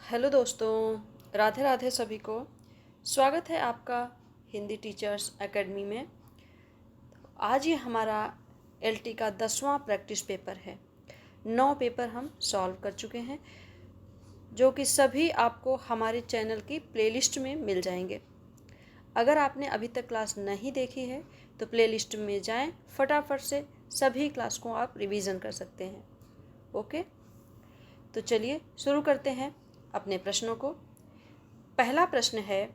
Hello दोस्तों, राधे राधे सभी को। स्वागत है आपका हिंदी टीचर्स एकेडमी में। आज ये हमारा एलटी का 10वां प्रैक्टिस पेपर है। 9 पेपर हम सॉल्व कर चुके हैं, जो कि सभी आपको हमारे चैनल की प्लेलिस्ट में मिल जाएंगे। अगर आपने अभी तक क्लास नहीं देखी है तो प्लेलिस्ट में जाएं, फटाफट से सभी क्लास को आप रिवीजन कर सकते हैं। ओके, तो चलिए शुरू करते हैं अपने प्रश्नों को। पहला प्रश्न है,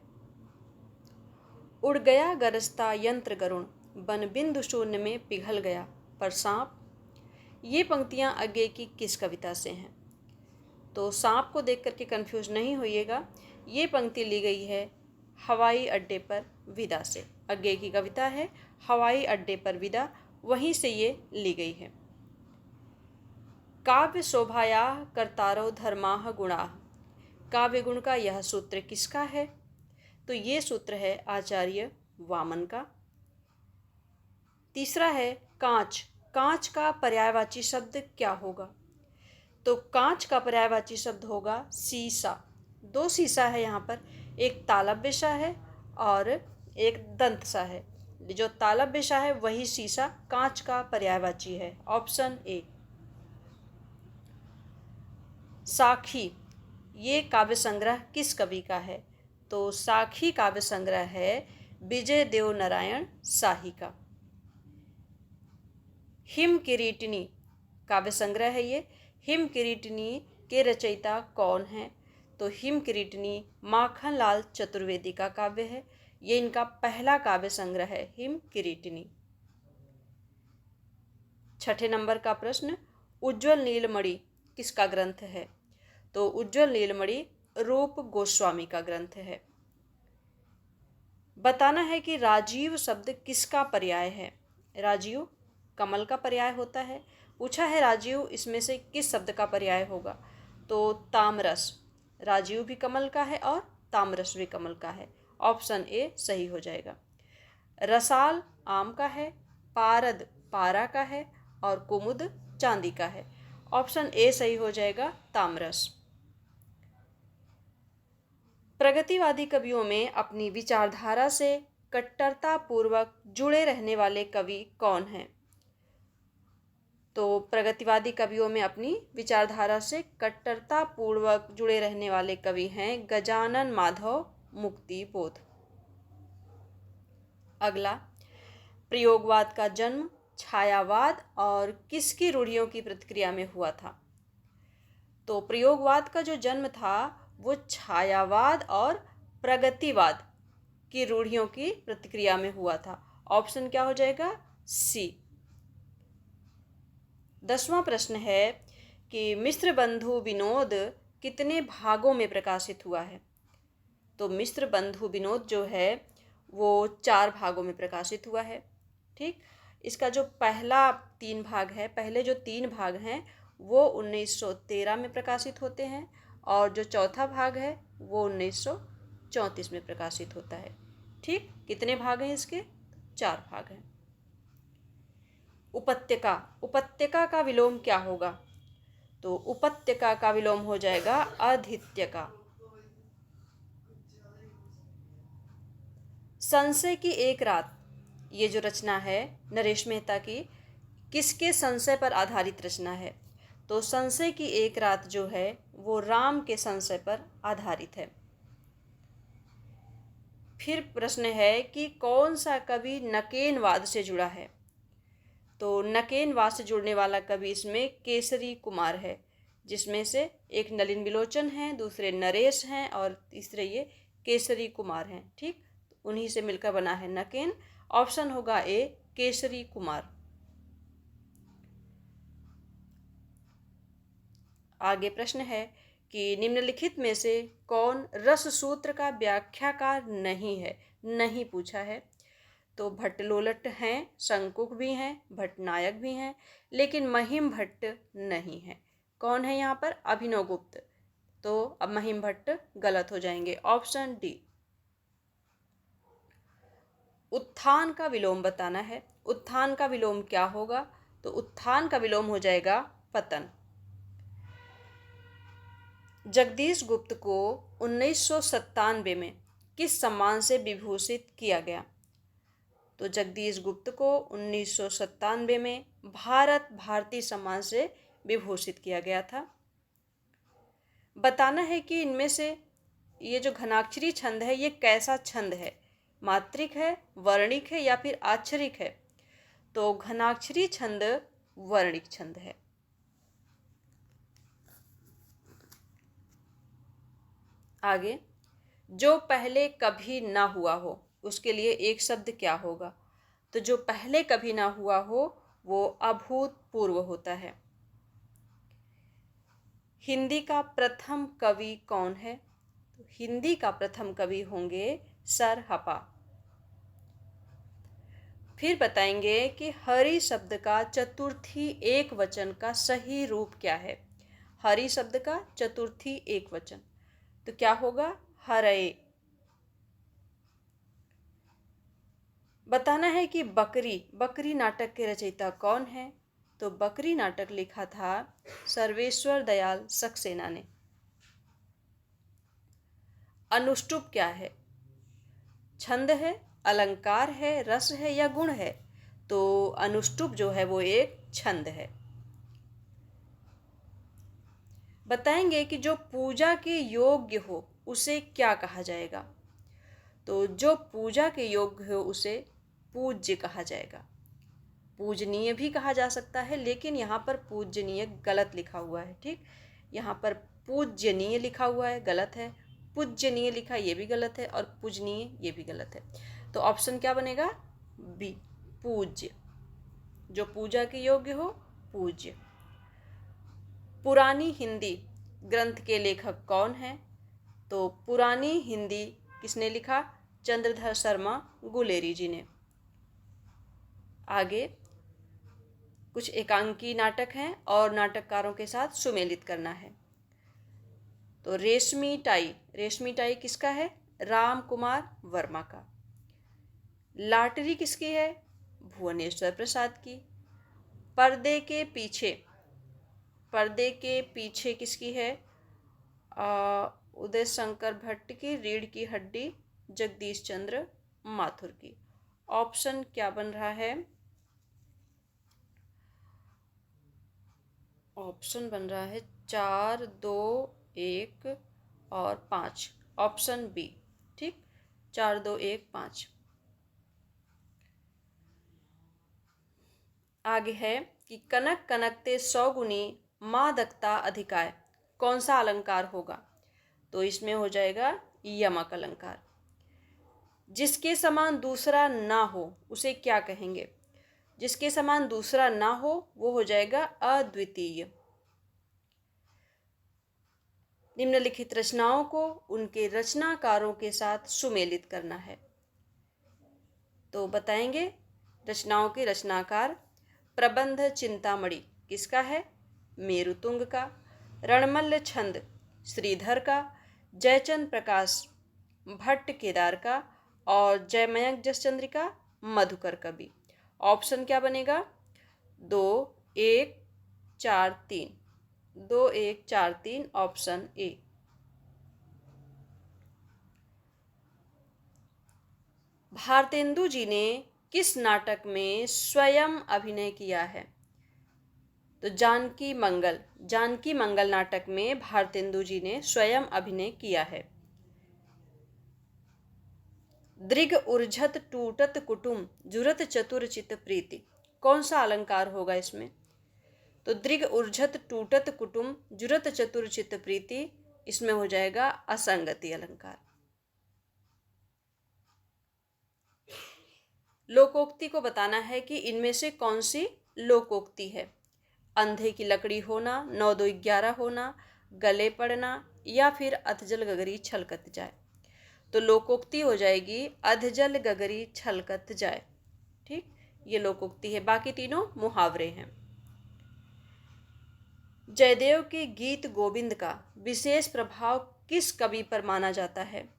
उड़ गया गरजता यंत्र गरुण, बन बिंदु शून्य में पिघल गया पर सांप। ये पंक्तियां आगे की किस कविता से हैं? तो सांप को देख करके कंफ्यूज नहीं होइएगा, ये पंक्ति ली गई है हवाई अड्डे पर विदा से। आगे की कविता है हवाई अड्डे पर विदा, वहीं से ये ली गई है। काव्य शोभाया करतारो धर्माह गुणाह, काव्य गुण का यह सूत्र किसका है? तो ये सूत्र है आचार्य वामन का। तीसरा है कांच, कांच का पर्यायवाची शब्द क्या होगा? तो कांच का पर्यायवाची शब्द होगा सीसा। 2 सीसा है यहाँ पर, एक तालव्य सा है और एक दंत सा है। जो तालव्य सा है वही सीसा कांच का पर्यायवाची है, ऑप्शन ए। साखी, ये काव्य संग्रह किस कवि का है? तो साखी काव्य संग्रह है विजय देव नारायण शाही का। हिम किरीटिनी काव्य संग्रह है ये। हिम किरीटिनी के रचयिता कौन है? तो हिम किरीटिनी माखन लाल चतुर्वेदी का काव्य है। ये इनका पहला काव्य संग्रह है, हिम किरीटिनी। 6ठे नंबर का प्रश्न, उज्ज्वल नीलमणि किसका ग्रंथ है? तो उज्ज्वल नीलमणि रूप गोस्वामी का ग्रंथ है। बताना है कि राजीव शब्द किसका पर्याय है? राजीव कमल का पर्याय होता है। पूछा है राजीव इसमें से किस शब्द का पर्याय होगा? तो तामरस, राजीव भी कमल का है और तामरस भी कमल का है, ऑप्शन ए सही हो जाएगा। रसाल आम का है, पारद पारा का है और कुमुद चांदी का है, ऑप्शन ए सही हो जाएगा, तामरस। प्रगतिवादी कवियों में अपनी विचारधारा से कट्टरता पूर्वक जुड़े रहने वाले कवि कौन हैं? तो प्रगतिवादी कवियों में अपनी विचारधारा से कट्टरता पूर्वक जुड़े रहने वाले कवि हैं गजानन माधव मुक्तिबोध। अगला, प्रयोगवाद का जन्म छायावाद और किसकी रूढ़ियों की प्रतिक्रिया में हुआ था? तो प्रयोगवाद का जो जन्म था वो छायावाद और प्रगतिवाद की रूढ़ियों की प्रतिक्रिया में हुआ था, ऑप्शन क्या हो जाएगा, सी। 10वां प्रश्न है कि मिश्र बंधु विनोद कितने भागों में प्रकाशित हुआ है? तो मिश्र बंधु विनोद जो है वो 4 भागों में प्रकाशित हुआ है। ठीक, इसका जो पहला 3 भाग है, पहले जो 3 भाग हैं वो 1913 में प्रकाशित होते हैं और जो चौथा भाग है वो 1934 में प्रकाशित होता है। ठीक, कितने भाग हैं इसके? 4 भाग हैं। उपत्यका, उपत्यका का विलोम क्या होगा? तो उपत्यका का विलोम हो जाएगा अधित्यका। संशय की एक रात, ये जो रचना है नरेश मेहता की, किसके संशय पर आधारित रचना है? तो संशय की एक रात जो है वो राम के संशय पर आधारित है। फिर प्रश्न है कि कौन सा कवि नकेनवाद से जुड़ा है? तो नकेनवाद से जुड़ने वाला कवि इसमें केसरी कुमार है, जिसमें से एक नलिन विलोचन हैं, दूसरे नरेश हैं और तीसरे ये केसरी कुमार हैं। ठीक, उन्हीं से मिलकर बना है नकेन, ऑप्शन होगा ए केसरी कुमार। आगे प्रश्न है कि निम्नलिखित में से कौन रस सूत्र का व्याख्याकार नहीं है? नहीं पूछा है। तो भट्टलोलट हैं, शंकुक भी हैं, भट्टनायक भी हैं, लेकिन महिम भट्ट नहीं है। कौन है यहाँ पर? अभिनव गुप्त। तो अब महिम भट्ट गलत हो जाएंगे, ऑप्शन डी। उत्थान का विलोम बताना है। उत्थान का विलोम क्या होगा? तो उत्थान का विलोम हो जाएगा पतन। जगदीश गुप्त को 1997 में किस सम्मान से विभूषित किया गया? तो जगदीश गुप्त को 1997 में भारत भारती सम्मान से विभूषित किया गया था। बताना है कि इनमें से ये जो घनाक्षरी छंद है ये कैसा छंद है, मात्रिक है, वर्णिक है या फिर आक्षरिक है? तो घनाक्षरी छंद वर्णिक छंद है। आगे, जो पहले कभी ना हुआ हो उसके लिए एक शब्द क्या होगा? तो जो पहले कभी ना हुआ हो वो अभूतपूर्व होता है। हिंदी का प्रथम कवि कौन है? तो हिंदी का प्रथम कवि होंगे सर हपा। फिर बताएंगे कि हरि शब्द का चतुर्थी एक वचन का सही रूप क्या है? हरि शब्द का चतुर्थी एक वचन तो क्या होगा? हरये। बताना है कि बकरी नाटक के रचयिता कौन है? तो बकरी नाटक लिखा था सर्वेश्वर दयाल सक्सेना ने। अनुष्टुप क्या है? छंद है, अलंकार है, रस है या गुण है? तो अनुष्टुप जो है वो एक छंद है। बताएंगे कि जो पूजा के योग्य हो उसे क्या कहा जाएगा? तो जो पूजा के योग्य हो उसे पूज्य कहा जाएगा। पूजनीय भी कहा जा सकता है, लेकिन यहाँ पर पूजनीय गलत लिखा हुआ है। ठीक, यहाँ पर पूजनीय लिखा हुआ है, गलत है। पूजनीय लिखा ये भी गलत है और पूजनीय ये भी गलत है। तो ऑप्शन क्या बनेगा? बी, पूज्य। जो पूजा के योग्य हो, पूज्य। पुरानी हिंदी ग्रंथ के लेखक कौन है? तो पुरानी हिंदी किसने लिखा? चंद्रधर शर्मा गुलेरी जी ने। आगे कुछ एकांकी नाटक हैं और नाटककारों के साथ सुमेलित करना है। तो रेशमी टाई किसका है? राम कुमार वर्मा का। लाटरी किसकी है? भुवनेश्वर प्रसाद की। पर्दे के पीछे किसकी है? उदय शंकर भट्ट की। रीढ़ की हड्डी जगदीश चंद्र माथुर की। ऑप्शन क्या बन रहा है? ऑप्शन बन रहा है 4, 2, 1 और 5। Option B. ठीक, 4, 2, 1, 5। आगे है कि कनक कनकते 100 गुनी मादकता अधिकाय कौन सा अलंकार होगा? तो इसमें हो जाएगा यमक अलंकार। जिसके समान दूसरा ना हो उसे क्या कहेंगे? जिसके समान दूसरा ना हो वो हो जाएगा अद्वितीय। निम्नलिखित रचनाओं को उनके रचनाकारों के साथ सुमेलित करना है। तो बताएंगे रचनाओं के रचनाकार। प्रबंध चिंतामणि किसका है? मेरुतुंग का। रणमल्ल छंद श्रीधर का। जयचंद प्रकाश भट्ट केदार का। और जयमयंक जसचंद्रिका मधुकर कवि। ऑप्शन क्या बनेगा? 2, 1, 4, 3। 2, 1, 4, 3 ऑप्शन ए। भारतेंदु जी ने किस नाटक में स्वयं अभिनय किया है? तो जानकी मंगल नाटक में भारतेंदु जी ने स्वयं अभिनय किया है। दृग उर्झत टूटत कुटुम जुरत चतुर चित प्रीति कौन सा अलंकार होगा इसमें? तो दृग उर्झत टूटत कुटुम जुरत चतुर चित प्रीति इसमें हो जाएगा असंगति अलंकार। लोकोक्ति को बताना है कि इनमें से कौन सी लोकोक्ति है। अंधे की लकड़ी होना, 9, 2, 11 होना, गले पड़ना या फिर अधजल गगरी छलकत जाए। तो लोकोक्ति हो जाएगी अधजल गगरी छलकत जाए। ठीक, ये लोकोक्ति है। बाकी तीनों मुहावरे हैं। जयदेव के गीत गोविंद का विशेष प्रभाव किस कवि पर माना जाता है?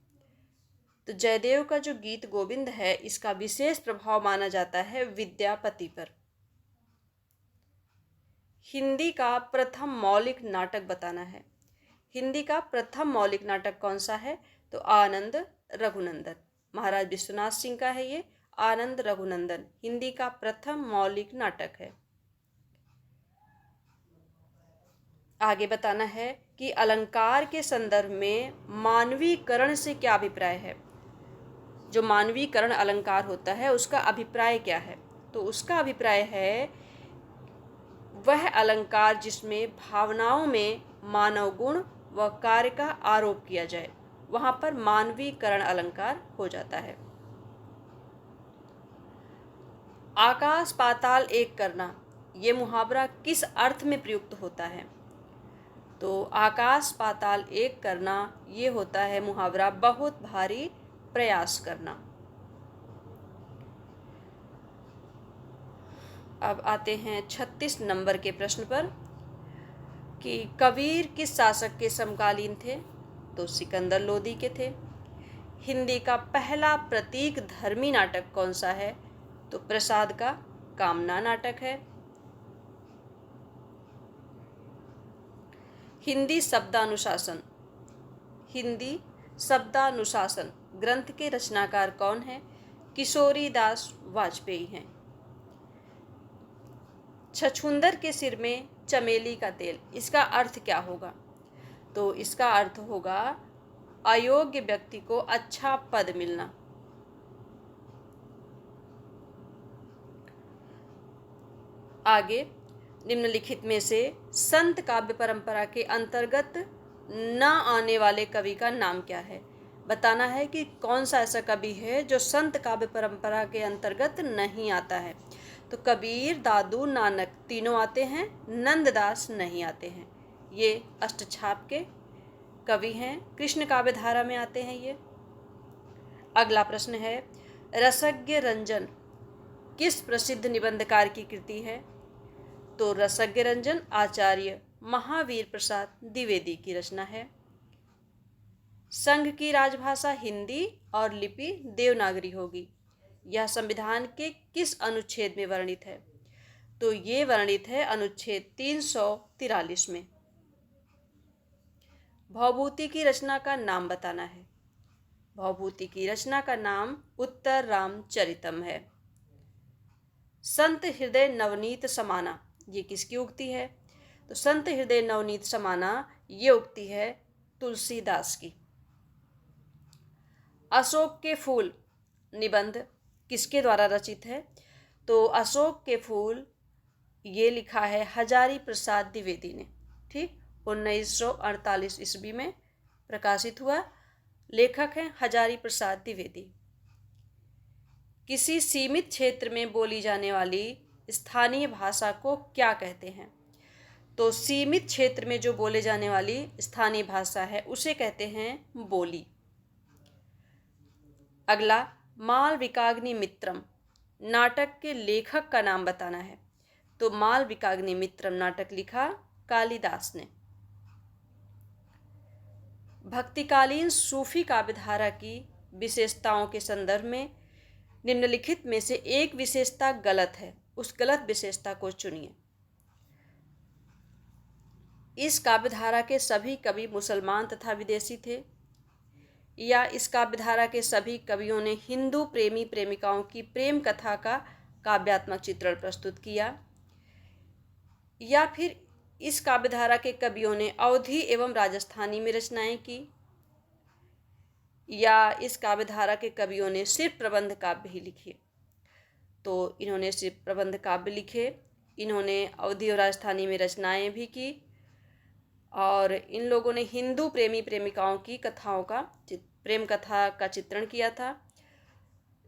तो जयदेव का जो गीत गोविंद है इसका विशेष प्रभाव माना जाता है विद्यापति पर। हिंदी का प्रथम मौलिक नाटक बताना है। हिंदी का प्रथम मौलिक नाटक कौन सा है? तो आनंद रघुनंदन। महाराज विश्वनाथ सिंह का है ये आनंद रघुनंदन, हिंदी का प्रथम मौलिक नाटक है। आगे बताना है कि अलंकार के संदर्भ में मानवीकरण से क्या अभिप्राय है। जो मानवीकरण अलंकार होता है उसका अभिप्राय क्या है? तो उसका अभिप्राय है वह अलंकार जिसमें भावनाओं में मानव गुण व कार्य का आरोप किया जाए, वहां पर मानवीकरण अलंकार हो जाता है। आकाश पाताल एक करना, ये मुहावरा किस अर्थ में प्रयुक्त होता है? तो आकाश पाताल एक करना ये होता है मुहावरा बहुत भारी प्रयास करना। अब आते हैं 36 नंबर के प्रश्न पर कि कबीर किस शासक के समकालीन थे? तो सिकंदर लोदी के थे। हिंदी का पहला प्रतीक धर्मी नाटक कौन सा है? तो प्रसाद का कामना नाटक है। हिंदी शब्दानुशासन, हिंदी शब्दानुशासन ग्रंथ के रचनाकार कौन है? किशोरी दास वाजपेयी हैं। छछूंदर के सिर में चमेली का तेल, इसका अर्थ क्या होगा? तो इसका अर्थ होगा अयोग्य व्यक्ति को अच्छा पद मिलना। आगे निम्नलिखित में से संत काव्य परंपरा के अंतर्गत न आने वाले कवि का नाम क्या है? बताना है कि कौन सा ऐसा कवि है जो संत काव्य परंपरा के अंतर्गत नहीं आता है। तो कबीर, दादू, नानक तीनों आते हैं, नंददास नहीं आते हैं। ये अष्टछाप के कवि हैं, कृष्ण काव्य धारा में आते हैं ये। अगला प्रश्न है रसज्ञ रंजन किस प्रसिद्ध निबंधकार की कृति है? तो रसज्ञ रंजन आचार्य महावीर प्रसाद द्विवेदी की रचना है। संघ की राजभाषा हिंदी और लिपि देवनागरी होगी। यह संविधान के किस अनुच्छेद में वर्णित है? तो ये वर्णित है अनुच्छेद 343 में। भवभूति की रचना का नाम बताना है। भवभूति की रचना का नाम उत्तर रामचरितम है। संत हृदय नवनीत समाना, ये किसकी उक्ति है? तो संत हृदय नवनीत समाना ये उक्ति है तुलसीदास की। अशोक के फूल निबंध किसके द्वारा रचित है? तो अशोक के फूल ये लिखा है हजारी प्रसाद द्विवेदी ने। ठीक, 1948 ईस्वी में प्रकाशित हुआ। लेखक हैं हजारी प्रसाद द्विवेदी। किसी सीमित क्षेत्र में बोली जाने वाली स्थानीय भाषा को क्या कहते हैं? तो सीमित क्षेत्र में जो बोले जाने वाली स्थानीय भाषा है उसे कहते हैं बोली। अगला मालविकाग्नि मित्रम नाटक के लेखक का नाम बताना है। तो मालविकाग्नि मित्रम नाटक लिखा कालिदास ने। भक्तिकालीन सूफी काव्यधारा की विशेषताओं के संदर्भ में निम्नलिखित में से एक विशेषता गलत है, उस गलत विशेषता को चुनिए। इस काव्यधारा के सभी कवि मुसलमान तथा विदेशी थे, या इस काव्यधारा के सभी कवियों ने हिंदू प्रेमी प्रेमिकाओं की प्रेम कथा का काव्यात्मक चित्रण प्रस्तुत किया, या फिर इस काव्यधारा के कवियों ने अवधी एवं राजस्थानी में रचनाएं की, या इस काव्यधारा के कवियों ने सिर्फ प्रबंध काव्य ही लिखे। तो इन्होंने सिर्फ प्रबंध काव्य लिखे, इन्होंने अवधी और राजस्थानी में रचनाएं भी की, और इन लोगों ने हिंदू प्रेमी प्रेमिकाओं की कथाओं का प्रेम कथा का चित्रण किया था।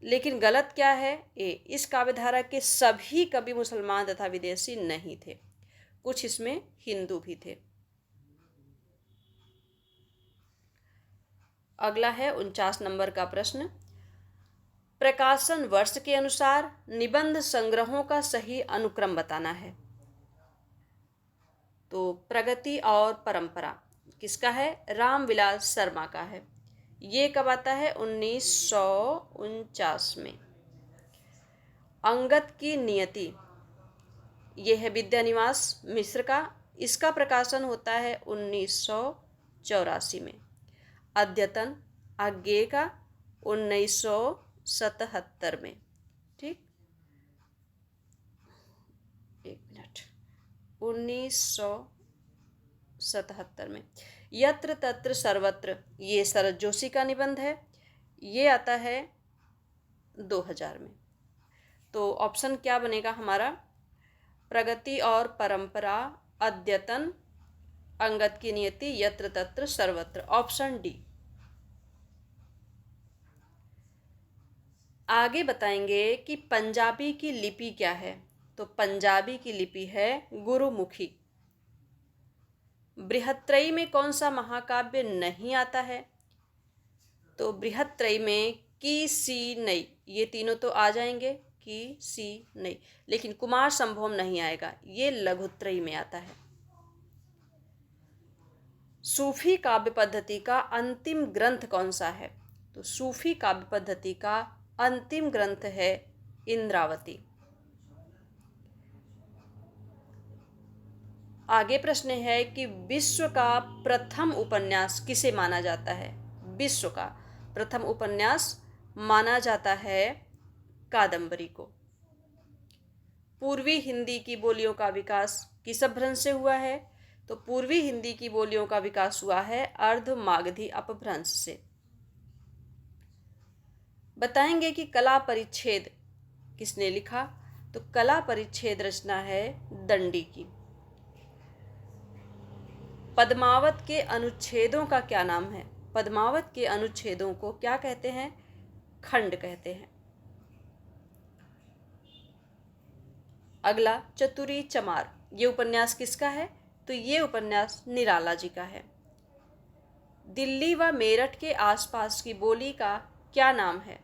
लेकिन गलत क्या है? इस काव्यधारा के सभी कवि मुसलमान तथा विदेशी नहीं थे, कुछ इसमें हिंदू भी थे। अगला है 49 नंबर का प्रश्न। प्रकाशन वर्ष के अनुसार निबंध संग्रहों का सही अनुक्रम बताना है। तो प्रगति और परंपरा किसका है? रामविलास शर्मा का है। ये कब आता है? 1949 में। अंगद की नियति ये है विद्यानिवास मिश्र का, इसका प्रकाशन होता है 1952 1984 में। अद्यतन आगे का 1977 में। ठीक, एक मिनट, 1977 में। यत्र तत्र सर्वत्र, ये शरद जोशी का निबंध है, ये आता है 2000 में। तो ऑप्शन क्या बनेगा हमारा? प्रगति और परंपरा, अद्यतन, अंगद की नियति, यत्र तत्र सर्वत्र, ऑप्शन डी। आगे बताएंगे कि पंजाबी की लिपि क्या है। तो पंजाबी की लिपि है गुरुमुखी। बृहत्त्रयी में कौन सा महाकाव्य नहीं आता है? तो बृहत्त्रयी में की, सी, नई, ये तीनों तो आ जाएंगे, की, सी, नई, लेकिन कुमार संभोम नहीं आएगा, ये लघुत्रयी में आता है। सूफी काव्य पद्धति का अंतिम ग्रंथ कौन सा है? तो सूफी काव्य पद्धति का अंतिम ग्रंथ है इंद्रावती। आगे प्रश्न है कि विश्व का प्रथम उपन्यास किसे माना जाता है? विश्व का प्रथम उपन्यास माना जाता है कादम्बरी को। पूर्वी हिंदी की बोलियों का विकास किस अपभ्रंश से हुआ है? तो पूर्वी हिंदी की बोलियों का विकास हुआ है अर्धमागधी अपभ्रंश से। बताएंगे कि कला परिच्छेद किसने लिखा? तो कला परिच्छेद रचना है दंडी की। पद्मावत के अनुच्छेदों का क्या नाम है? पद्मावत के अनुच्छेदों को क्या कहते हैं? खंड कहते हैं। अगला, चतुरी चमार, ये उपन्यास किसका है? तो ये उपन्यास निराला जी का है। दिल्ली व मेरठ के आसपास की बोली का क्या नाम है?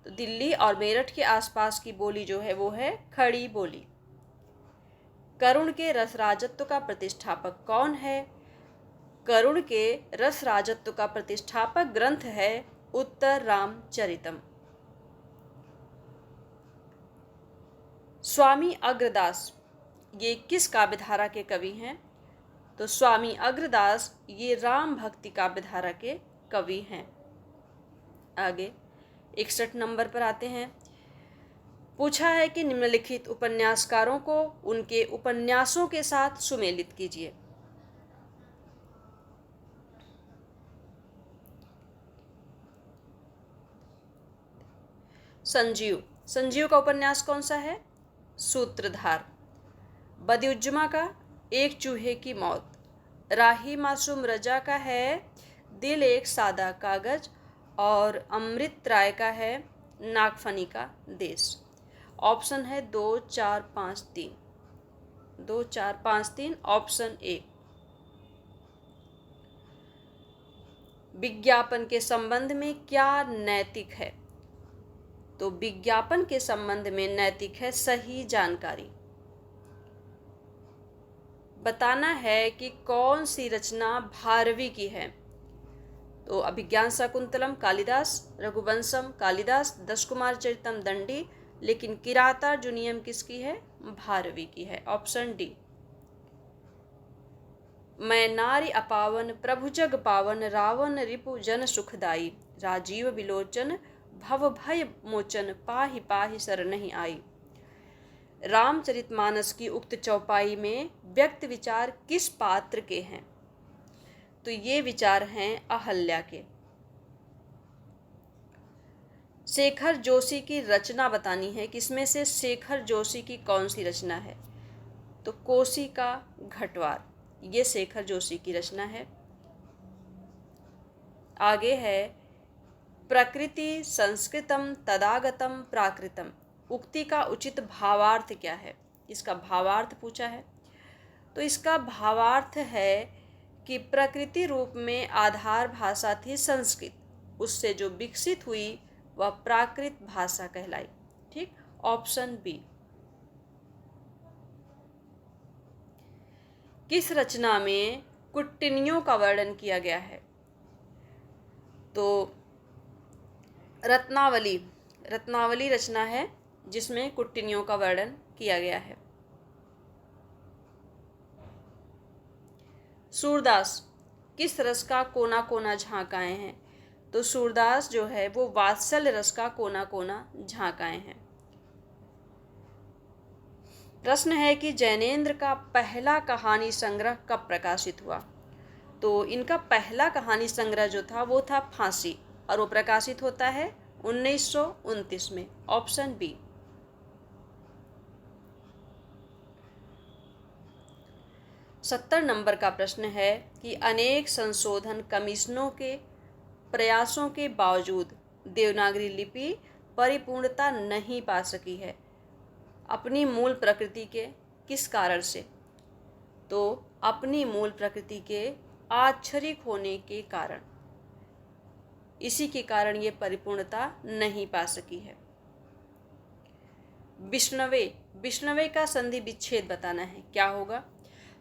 तो दिल्ली और मेरठ के आसपास की बोली जो है वो है खड़ी बोली। करुण के रस राजत्व का प्रतिष्ठापक कौन है? करुण के रस राजत्व का प्रतिष्ठापक ग्रंथ है उत्तर रामचरितम। स्वामी अग्रदास ये किस काव्यधारा के कवि हैं? तो स्वामी अग्रदास ये राम भक्ति काव्यधारा के कवि हैं। आगे 61 नंबर पर आते हैं। पूछा है कि निम्नलिखित उपन्यासकारों को उनके उपन्यासों के साथ सुमेलित कीजिए। संजीव का उपन्यास कौन सा है? सूत्रधार। बदिउज्जमा का एक चूहे की मौत। राही मासूम रजा का है दिल एक सादा कागज। और अमृत राय का है नागफनी का देश। ऑप्शन है 2, 4, 5, 3। 2, 4, 5, 3, ऑप्शन ए। विज्ञापन के संबंध में क्या नैतिक है? तो विज्ञापन के संबंध में नैतिक है सही जानकारी। बताना है कि कौन सी रचना भारवी की है? तो अभिज्ञान शाकुंतलम कालिदास, रघुवंशम कालिदास, दश कुमार चरितम दंडी, लेकिन किरातार्जुनीयम किसकी है? भारवी की है, ऑप्शन डी। मैं नारी अपावन प्रभु जग पावन, रावण रिपु जन सुखदाई, राजीव विलोचन भव भय मोचन, पाहि पाहि शरणहि आई। रामचरितमानस की उक्त चौपाई में व्यक्त विचार किस पात्र के हैं? तो ये विचार हैं अहल्या के। शेखर जोशी की रचना बतानी है, किसमें से शेखर जोशी की कौन सी रचना है? तो कोसी का घटवार, ये शेखर जोशी की रचना है। आगे है प्रकृति संस्कृतम तदागतम प्राकृतम, उक्ति का उचित भावार्थ क्या है? इसका भावार्थ पूछा है। तो इसका भावार्थ है कि प्रकृति रूप में आधार भाषा थी संस्कृत, उससे जो विकसित हुई वह प्राकृत भाषा कहलाई। ठीक, ऑप्शन बी। किस रचना में कुट्टिनियों का वर्णन किया गया है? तो रत्नावली, रत्नावली रचना है जिसमें कुट्टिनियों का वर्णन किया गया है। सूरदास किस रस का कोना कोना झांकाए हैं? तो सूरदास जो है वो वात्सल्य रस का कोना कोना झांकाए हैं। प्रश्न है कि जैनेन्द्र का पहला कहानी संग्रह कब प्रकाशित हुआ? तो इनका पहला कहानी संग्रह जो था वो था फांसी, और वो प्रकाशित होता है 1929 में। Option B. सत्तर नंबर का प्रश्न है कि अनेक संशोधन कमीशनों के प्रयासों के बावजूद देवनागरी लिपि परिपूर्णता नहीं पा सकी है अपनी मूल प्रकृति के किस कारण से? तो अपनी मूल प्रकृति के आच्छरिक होने के कारण, इसी के कारण ये परिपूर्णता नहीं पा सकी है। विष्णवे का संधि विच्छेद बताना है, क्या होगा?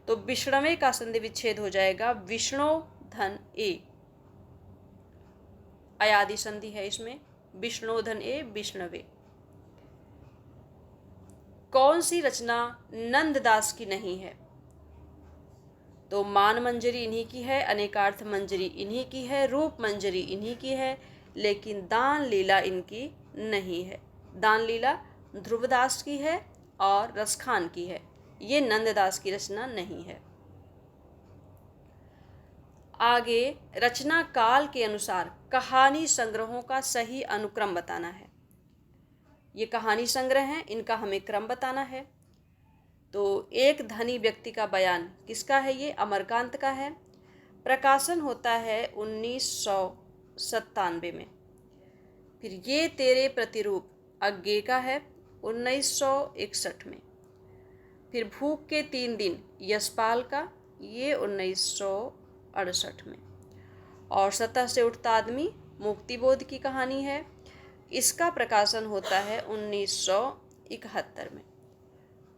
तो विष्णवे का संधि विच्छेद हो जाएगा विष्णु धन ए, अयादि संधि है इसमें, विष्णु धन ए विष्णवे। कौन सी रचना नंददास की नहीं है? तो मान मंजरी इन्हीं की है, अनेकार्थ मंजरी इन्हीं की है, रूप मंजरी इन्हीं की है, लेकिन दान लीला इनकी नहीं है। दान लीला ध्रुवदास की है और रसखान की है, ये नंददास की रचना नहीं है। आगे रचना काल के अनुसार कहानी संग्रहों का सही अनुक्रम बताना है। ये कहानी संग्रह हैं, इनका हमें क्रम बताना है। तो एक धनी व्यक्ति का बयान किसका है? ये अमरकांत का है। प्रकाशन होता है 1997 में। फिर ये तेरे प्रतिरूप अज्ञे का है 1961 में। फिर भूख के 3 दिन यशपाल का, ये 1968 में। और सतह से उठता आदमी मुक्तिबोध की कहानी है, इसका प्रकाशन होता है 1971 में।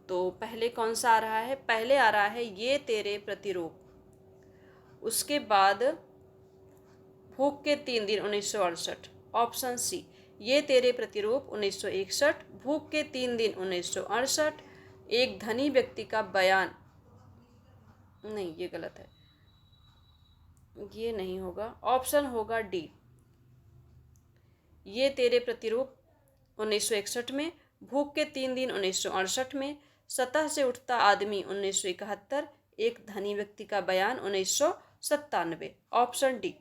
तो पहले कौन सा आ रहा है? पहले आ रहा है ये तेरे प्रतिरूप, उसके बाद भूख के 3 दिन 1968। ऑप्शन सी, ये तेरे प्रतिरूप 1961, भूख के 3 दिन 1968, एक धनी व्यक्ति का बयान, नहीं ये गलत है, ये नहीं होगा। ऑप्शन होगा डी, ये तेरे प्रतिरूप 1961 में, भूख के 3 दिन 1968 में, सतह से उठता आदमी 1971, एक धनी व्यक्ति का बयान 1997। Option D.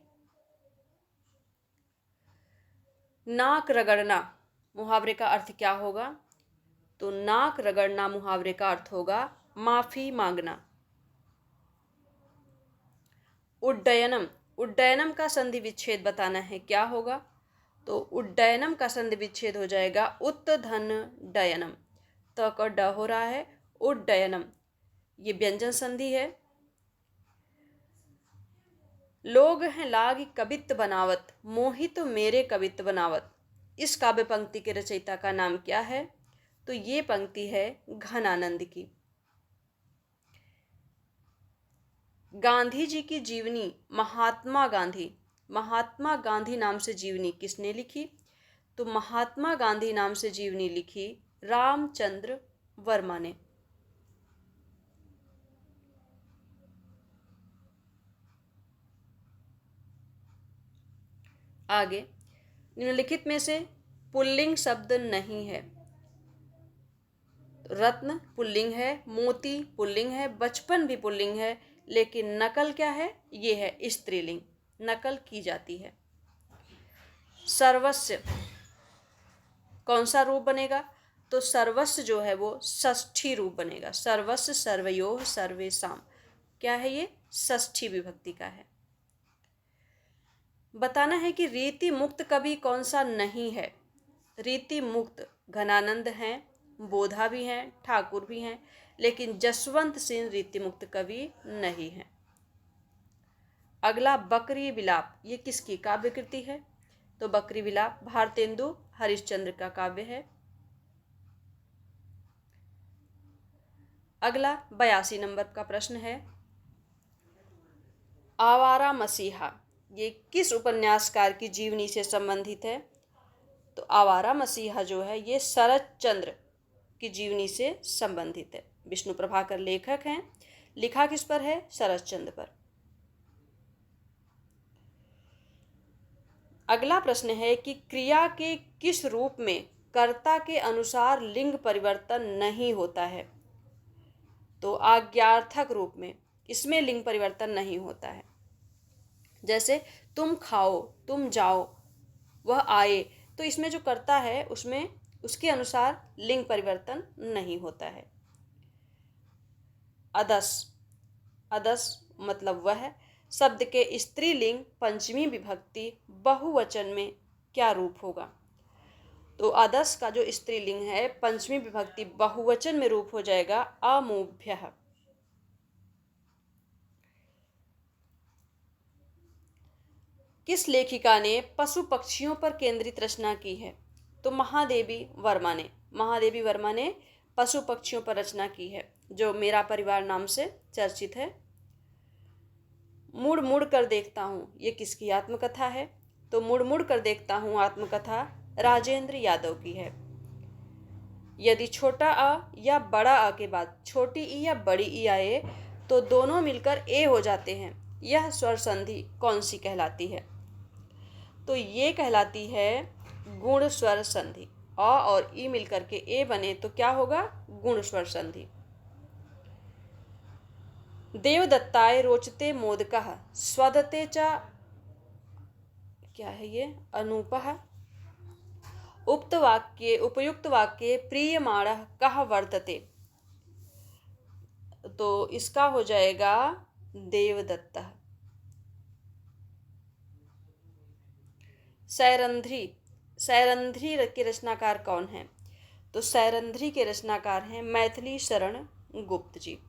नाक रगड़ना मुहावरे का अर्थ क्या होगा? तो नाक रगड़ना मुहावरे का अर्थ होगा माफी मांगना। उड्डयनम, उड्डयनम का संधि विच्छेद बताना है, क्या होगा? तो उड्डयनम का संधि विच्छेद हो जाएगा उत्धन डयनम। त का ड हो रहा है, उड्डयनम, ये व्यंजन संधि है। लोग हैं लाग कवित्त बनावत, मोहित मेरे कवित्त बनावत, इस काव्य पंक्ति के रचयिता का नाम क्या है? तो ये पंक्ति है घनानंद की। गांधी जी की जीवनी महात्मा गांधी, महात्मा गांधी नाम से जीवनी किसने लिखी? तो महात्मा गांधी नाम से जीवनी लिखी रामचंद्र वर्मा ने। आगे निम्नलिखित में से पुल्लिंग शब्द नहीं है। रत्न पुल्लिंग है, मोती पुल्लिंग है, बचपन भी पुल्लिंग है, लेकिन नकल क्या है? ये है स्त्रीलिंग, नकल की जाती है। सर्वस्व कौन सा रूप बनेगा? तो सर्वस्व जो है वो षष्ठी रूप बनेगा। सर्वस्व सर्वयोः सर्वेषां, क्या है ये? षष्ठी विभक्ति का है। बताना है कि रीति मुक्त कवि कौन सा नहीं है। रीति मुक्त घनानंद हैं, बोधा भी हैं, ठाकुर भी हैं, लेकिन जसवंत सिंह रीति मुक्त कवि नहीं है। अगला बकरी विलाप, ये किसकी काव्य कृति है? तो बकरी विलाप भारतेंदु हरिश्चंद्र का काव्य है। अगला 82 नंबर का प्रश्न है, आवारा मसीहा ये किस उपन्यासकार की जीवनी से संबंधित है? तो आवारा मसीहा जो है ये शरद चंद्र की जीवनी से संबंधित है। विष्णु प्रभाकर लेखक हैं, लिखा किस पर है? शरद चंद्र पर। अगला प्रश्न है कि क्रिया के किस रूप में कर्ता के अनुसार लिंग परिवर्तन नहीं होता है? तो आज्ञार्थक रूप में इसमें लिंग परिवर्तन नहीं होता है। जैसे तुम खाओ, तुम जाओ, वह आए, तो इसमें जो कर्ता है उसमें उसके अनुसार लिंग परिवर्तन नहीं होता है। अदस, अदस मतलब वह शब्द के स्त्रीलिंग पंचमी विभक्ति बहुवचन में क्या रूप होगा? तो अदस का जो स्त्रीलिंग है पंचमी विभक्ति बहुवचन में रूप हो जाएगा अमूभ्यः। किस लेखिका ने पशु पक्षियों पर केंद्रित रचना की है? तो महादेवी वर्मा ने पशु पक्षियों पर रचना की है, जो मेरा परिवार नाम से चर्चित है। मुड़ मुड़ कर देखता हूँ, ये किसकी आत्मकथा है? तो मुड़ मुड़ कर देखता हूँ आत्मकथा राजेंद्र यादव की है। यदि छोटा अ या बड़ा अ के बाद छोटी ई या बड़ी ई आए तो दोनों मिलकर ए हो जाते हैं। यह स्वर संधि कौन सी कहलाती है? तो ये कहलाती है गुण स्वर संधि। अ और ई मिलकर के ए बने तो क्या होगा? गुण स्वर संधि। देवदत्ताय रोचते मोदकः स्वदते च, क्या है ये? अनूपः। उपयुक्त वाक्य प्रीयमाणः कः वर्तते, तो इसका हो जाएगा देवदत्तः। सैरंध्री, सैरंध्री के रचनाकार कौन है? तो सैरंध्री के रचनाकार हैं मैथिली शरण गुप्त जी।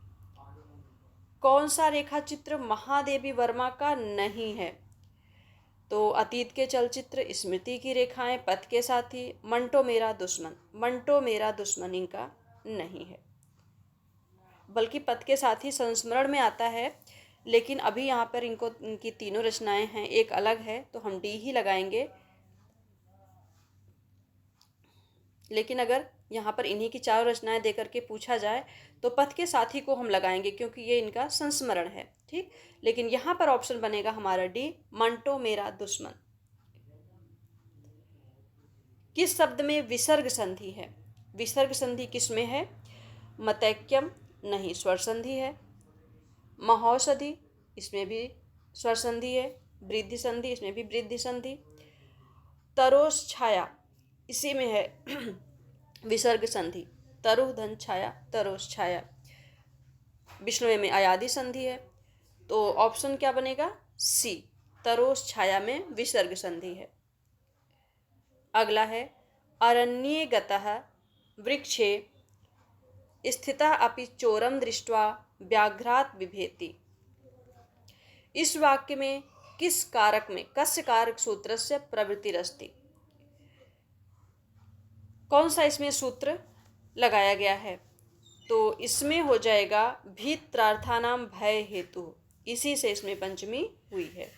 कौन सा रेखा चित्र महादेवी वर्मा का नहीं है? तो अतीत के चलचित्र, स्मृति की रेखाएं, पथ के साथी, मंटो मेरा दुश्मन। मंटो मेरा दुश्मन इनका नहीं है, बल्कि पथ के साथी संस्मरण में आता है, लेकिन अभी यहाँ पर इनकी तीनों रचनाएं हैं, एक अलग है तो हम डी ही लगाएंगे। लेकिन अगर यहाँ पर इन्हीं की चारों रचनाएं देकर के पूछा जाए तो पथ के साथी को हम लगाएंगे क्योंकि ये इनका संस्मरण है, ठीक। लेकिन यहाँ पर ऑप्शन बनेगा हमारा डी, मंटो मेरा दुश्मन। किस शब्द में विसर्ग संधि है? विसर्ग संधि किस में है? मतैक्यम, नहीं, स्वर संधि है। महौषधि, इसमें भी स्वर संधि है। वृद्धि संधि, इसमें भी वृद्धि संधि। तरोस छाया, इसी में है विसर्ग संधि। तरु धन छाया, तरोस छाया। विष्णु में अयादि संधि है, तो ऑप्शन क्या बनेगा? सी, तरोस छाया में विसर्ग संधि है। अगला है अरण्ये गतः वृक्षे स्थितः अपि चोरम दृष्ट्वा व्याघ्रात् बिभेति। इस वाक्य में किस कारक में कस्य कारक सूत्रस्य प्रवृत्तिरस्ति? कौन सा इसमें सूत्र लगाया गया है? तो इसमें हो जाएगा भीत्रार्थानाम भय हेतु, इसी से इसमें पंचमी हुई है।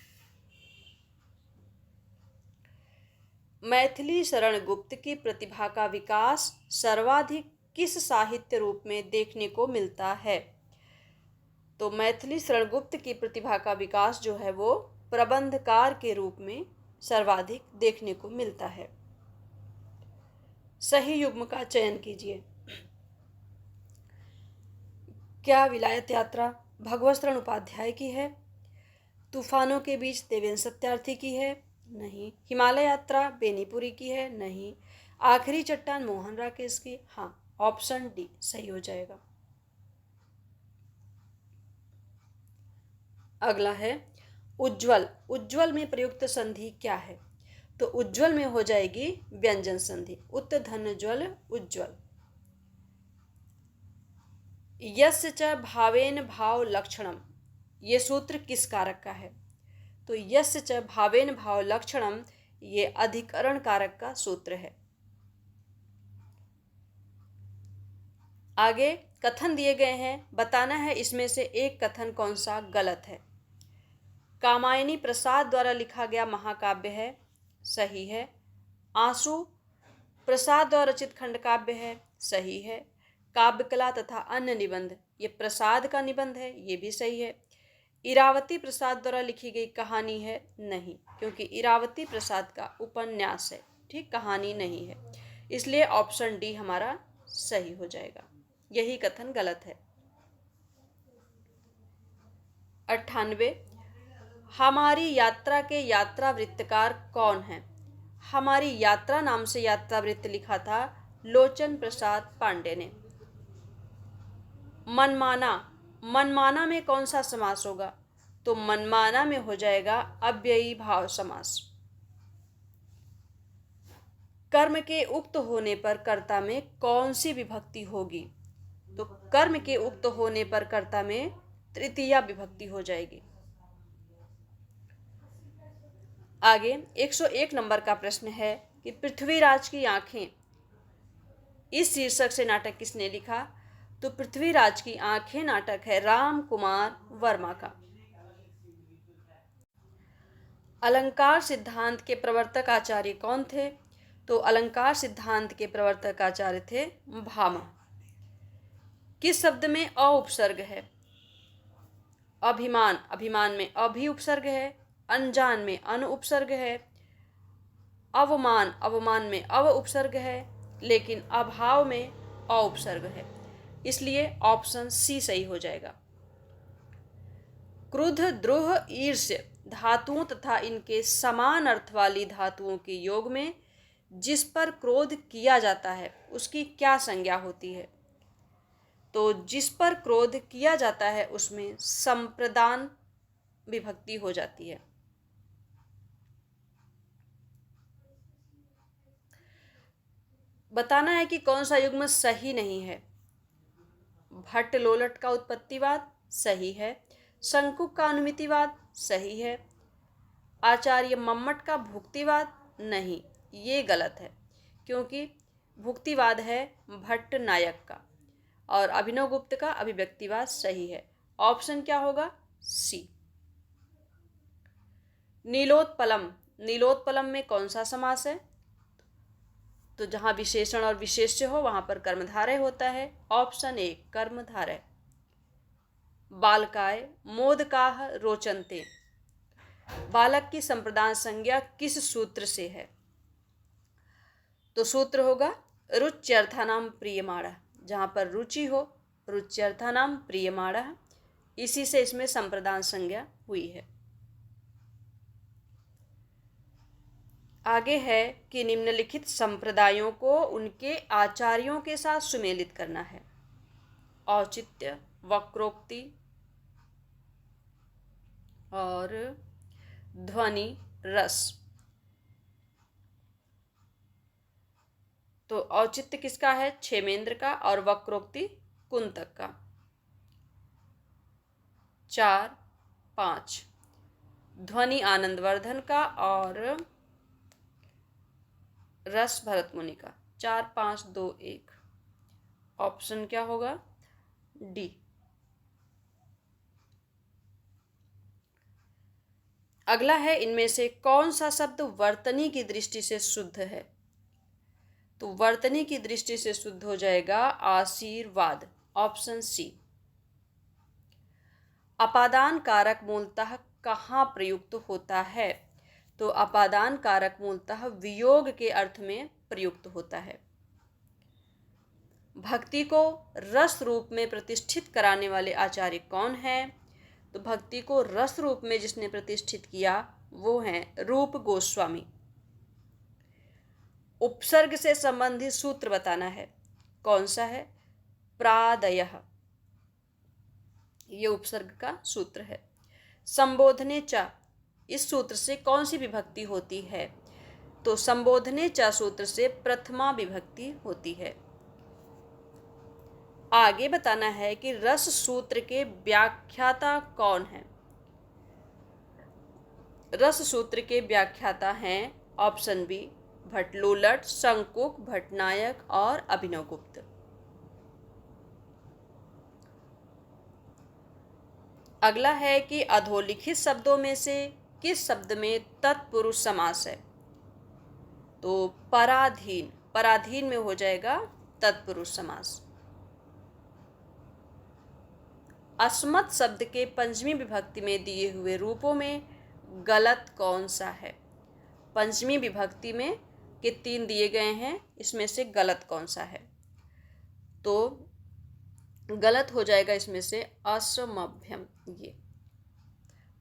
मैथिली शरण गुप्त की प्रतिभा का विकास सर्वाधिक किस साहित्य रूप में देखने को मिलता है? तो मैथिली शरण गुप्त की प्रतिभा का विकास जो है वो प्रबंधकार के रूप में सर्वाधिक देखने को मिलता है। सही युग्म का चयन कीजिए। क्या विलायत यात्रा भगवत शरण उपाध्याय की है? तूफानों के बीच देवेंद्र सत्यार्थी की है? नहीं। हिमालय यात्रा बेनीपुरी की है? नहीं। आखिरी चट्टान मोहन राकेश की? हाँ, ऑप्शन डी सही हो जाएगा। अगला है उज्ज्वल। उज्ज्वल में प्रयुक्त संधि क्या है? तो उज्ज्वल में हो जाएगी व्यंजन संधि, उत धन ज्वल उज्ज्वल। यस्य च भावेन भाव लक्षणम, ये सूत्र किस कारक का है? तो यस्य च भावेन भाव लक्षणम, ये अधिकरण कारक का सूत्र है। आगे कथन दिए गए हैं, बताना है इसमें से एक कथन कौन सा गलत है। कामायनी प्रसाद द्वारा लिखा गया महाकाव्य है, सही है। आंसू प्रसाद द्वारा रचित खंडकाव्य है, सही है। काव्य कला तथा अन्य निबंध, ये प्रसाद का निबंध है, ये भी सही है। इरावती प्रसाद द्वारा लिखी गई कहानी है? नहीं, क्योंकि इरावती प्रसाद का उपन्यास है, ठीक, कहानी नहीं है। इसलिए ऑप्शन डी हमारा सही हो जाएगा। यही कथन गलत है। 98, हमारी यात्रा के यात्रा वृत्तकार कौन है? हमारी यात्रा नाम से यात्रा वृत्त लिखा था लोचन प्रसाद पांडे ने। मनमाना, मनमाना में कौन सा समास होगा? तो मनमाना में हो जाएगा अव्ययी भाव समास। कर्म के उक्त होने पर कर्ता में कौन सी विभक्ति होगी? तो कर्म के उक्त होने पर कर्ता में तृतीया विभक्ति हो जाएगी। आगे 101 नंबर का प्रश्न है कि पृथ्वीराज की आंखें, इस शीर्षक से नाटक किसने लिखा? तो पृथ्वीराज की आंखें नाटक है राम कुमार वर्मा का। अलंकार सिद्धांत के प्रवर्तक आचार्य कौन थे? तो अलंकार सिद्धांत के प्रवर्तक आचार्य थे भामा। किस शब्द में अ उपसर्ग है? अभिमान, अभिमान में अभी उपसर्ग है। अनजान में अन उपसर्ग है। अवमान, अवमान में अव उपसर्ग है। लेकिन अभाव में अ उपसर्ग है। इसलिए ऑप्शन सी सही हो जाएगा। क्रुद्ध, द्रोह, ईर्ष्य धातुओं तथा इनके समान अर्थ वाली धातुओं के योग में जिस पर क्रोध किया जाता है उसकी क्या संज्ञा होती है? तो जिस पर क्रोध किया जाता है उसमें संप्रदान विभक्ति हो जाती है। बताना है कि कौन सा युग्म सही नहीं है। भट्ट लोलट का उत्पत्तिवाद सही है। शंकुक का अनुमितिवाद सही है। आचार्य मम्मट का भुक्तिवाद नहीं, ये गलत है, क्योंकि भुक्तिवाद है भट्ट नायक का और अभिनव गुप्त का अभिव्यक्तिवाद सही है। ऑप्शन क्या होगा? सी। नीलोत्पलम, नीलोत्पलम में कौन सा समास है? तो जहां विशेषण और विशेष्य हो वहां पर कर्मधारय होता है। Option A कर्मधारय। बालकाय मोदकाह रोचन्ते, बालक की संप्रदान संज्ञा किस सूत्र से है? तो सूत्र होगा रुच्यर्थानाम प्रियमाणः। जहां पर रुचि हो, रुच्यर्थानाम प्रियमाणः, इसी से इसमें संप्रदान संज्ञा हुई है। आगे है कि निम्नलिखित संप्रदायों को उनके आचार्यों के साथ सुमेलित करना है। औचित्य, वक्रोक्ति और ध्वनि रस। तो औचित्य किसका है? क्षेमेंद्र का। और वक्रोक्ति कुंतक का। 4, 5 ध्वनि आनंदवर्धन का और रस भरत मुनि का। 4, 5, 2, 1। ऑप्शन क्या होगा? डी। अगला है इनमें से कौन सा शब्द वर्तनी की दृष्टि से शुद्ध है? तो वर्तनी की दृष्टि से शुद्ध हो जाएगा आशीर्वाद। Option C. अपादान कारक मूलतः कहाँ प्रयुक्त होता है? तो अपादान कारक मूलतः वियोग के अर्थ में प्रयुक्त होता है। भक्ति को रस रूप में प्रतिष्ठित कराने वाले आचार्य कौन है? तो भक्ति को रस रूप में जिसने प्रतिष्ठित किया वो हैं रूप गोस्वामी। उपसर्ग से संबंधित सूत्र बताना है। कौन सा है? प्रादयः, ये उपसर्ग का सूत्र है। संबोधने च, इस सूत्र से कौन सी विभक्ति होती है? तो संबोधने च सूत्र से प्रथमा विभक्ति होती है। आगे बताना है कि रस सूत्र के व्याख्याता कौन है? रस सूत्र के व्याख्याता हैं ऑप्शन बी भट्टलोलट, शंकुक, भट्टनायक और अभिनवगुप्त। अगला है कि अधोलिखित शब्दों में से किस शब्द में तत्पुरुष समास है? तो पराधीन, पराधीन में हो जाएगा तत्पुरुष समास। अस्मत् शब्द के पंचमी विभक्ति में दिए हुए रूपों में गलत कौन सा है? पंचमी विभक्ति में के 3 दिए गए हैं, इसमें से गलत कौन सा है? तो गलत हो जाएगा इसमें से असमभ्यम। ये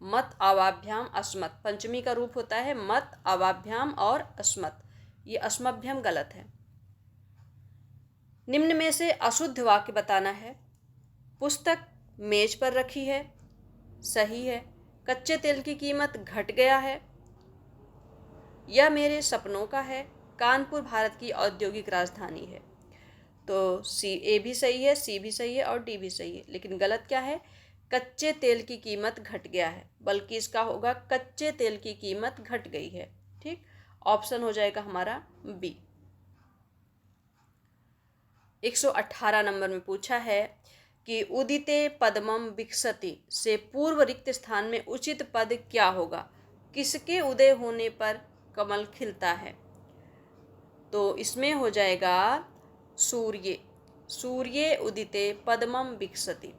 मत अवाभ्याम अस्मत्, पंचमी का रूप होता है मत अवाभ्याम और अस्मत्, ये असमभ्यम गलत है। निम्न में से अशुद्ध वाक्य बताना है। पुस्तक मेज पर रखी है, सही है। कच्चे तेल की कीमत घट गया है, यह मेरे सपनों का है। कानपुर भारत की औद्योगिक राजधानी है। तो ए भी सही है, सी भी सही है और डी भी सही है, लेकिन गलत क्या है? कच्चे तेल की कीमत घट गया है, बल्कि इसका होगा कच्चे तेल की कीमत घट गई है। ठीक, ऑप्शन हो जाएगा हमारा बी। 118 नंबर में पूछा है कि उदिते पद्मम विकसति से पूर्व रिक्त स्थान में उचित पद क्या होगा? किसके उदय होने पर कमल खिलता है? तो इसमें हो जाएगा सूर्य। सूर्ये उदिते पद्मम विकसति।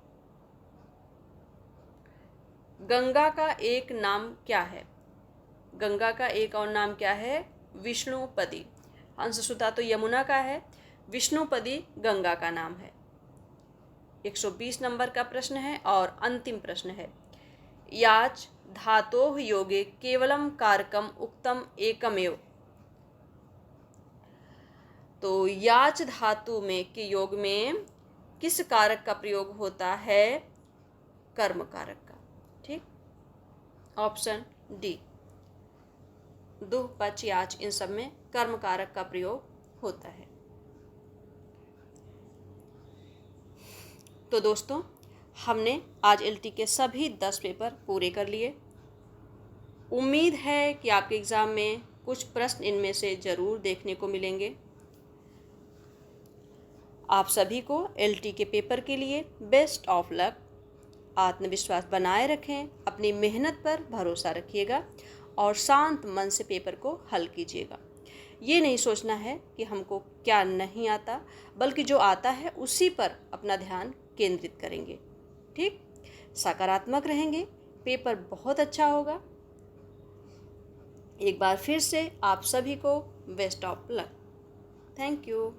गंगा का एक नाम क्या है? गंगा का एक और नाम क्या है? विष्णुपदी। हंससुता तो यमुना का है, विष्णुपदी गंगा का नाम है। 120 नंबर का प्रश्न है और अंतिम प्रश्न है। याच धातोः योगे केवलम कारकम उक्तम एकमेव। तो याच धातु में के योग में किस कारक का प्रयोग होता है? कर्म कारक का। ठीक, ऑप्शन डी। दुह, पच, याच, इन सब में कर्म कारक का प्रयोग होता है। तो दोस्तों, हमने आज एलटी के सभी 10 पेपर पूरे कर लिए। उम्मीद है कि आपके एग्ज़ाम में कुछ प्रश्न इनमें से ज़रूर देखने को मिलेंगे। आप सभी को एलटी के पेपर के लिए बेस्ट ऑफ लक। आत्मविश्वास बनाए रखें, अपनी मेहनत पर भरोसा रखिएगा और शांत मन से पेपर को हल कीजिएगा। ये नहीं सोचना है कि हमको क्या नहीं आता, बल्कि जो आता है उसी पर अपना ध्यान केंद्रित करेंगे। ठीक, सकारात्मक रहेंगे, पेपर बहुत अच्छा होगा। एक बार फिर से आप सभी को best of luck. Thank you.